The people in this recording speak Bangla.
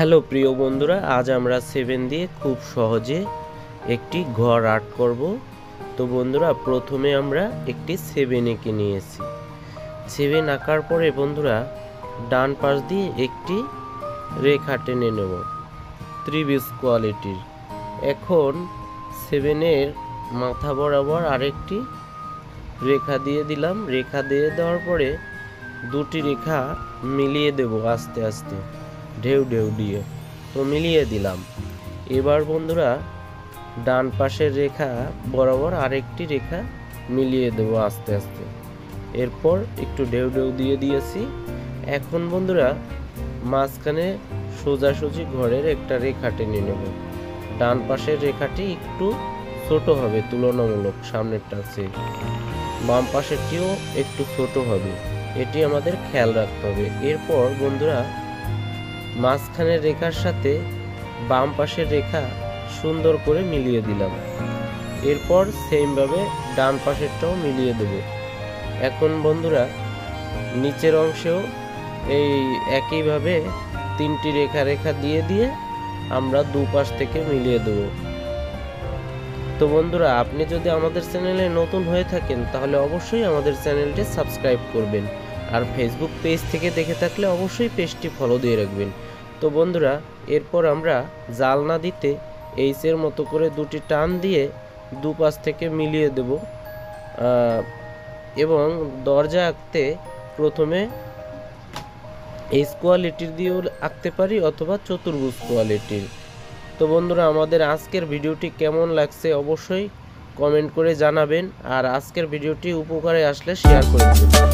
হ্যালো প্রিয় বন্ধুরা, আজ আমরা 7 দিয়ে খুব সহজে একটি ঘর আর্ট করব। তো বন্ধুরা, প্রথমে আমরা একটি 7 এঁকে নিয়েছি। 7 আঁকার পরে বন্ধুরা ডান পাশ দিয়ে একটি রেখা টেনে নেব ত্রিভুজ কোয়ালিটির। এখন 7 এর মাথা বরাবর আরেকটি রেখা দিয়ে দিলাম। রেখা দিয়ে দেওয়ার পরে দুটি রেখা মিলিয়ে দেব আস্তে আস্তে ঢেউ ঢেউ দিয়ে। তো মিলিয়ে দিলাম। এবার বন্ধুরা ডান পাশের রেখা বরাবর আরেকটি রেখা মিলিয়ে দেব আস্তে আস্তে। এরপর একটু ঢেউ ঢেউ দিয়ে দিয়েছি। এখন বন্ধুরা মাঝখানে সোজাসুজি ঘরের একটা রেখা টেনে নেব। ডান পাশের রেখাটি একটু ছোট হবে তুলনামূলক সামনেরটার চেয়ে, বাম পাশেরটিও একটু ছোট হবে, এটি আমাদের খেয়াল রাখতে হবে। এরপর বন্ধুরা মাঝখানের রেখার সাথে বাম পাশের রেখা সুন্দর করে মিলিয়ে দিলাম। এরপর সেমভাবে ডান পাশেরটাও মিলিয়ে দেব। এখন বন্ধুরা নিচের অংশেও এই একইভাবে তিনটি রেখা রেখা দিয়ে দিয়ে আমরা দুপাশ থেকে মিলিয়ে দেব। তো বন্ধুরা, আপনি যদি আমাদের চ্যানেলে নতুন হয়ে থাকেন তাহলে অবশ্যই আমাদের চ্যানেলটি সাবস্ক্রাইব করবেন, আর ফেসবুক পেজ থেকে দেখে থাকলে অবশ্যই পেজটি ফলো দিয়ে রাখবেন। তো বন্ধুরা, এরপর আমরা জালনা দিতে এইচের মতো করে দুটি টান দিয়ে দুপাশ থেকে মিলিয়ে দেব। এবং দরজা আঁকতে প্রথমে এইচ কোয়ালিটির দিয়েও আঁকতে পারি অথবা চতুর্ভুজ কোয়ালিটির। তো বন্ধুরা, আমাদের আজকের ভিডিওটি কেমন লাগছে অবশ্যই কমেন্ট করে জানাবেন, আর আজকের ভিডিওটি উপকারে আসলে শেয়ার করে দেবেন।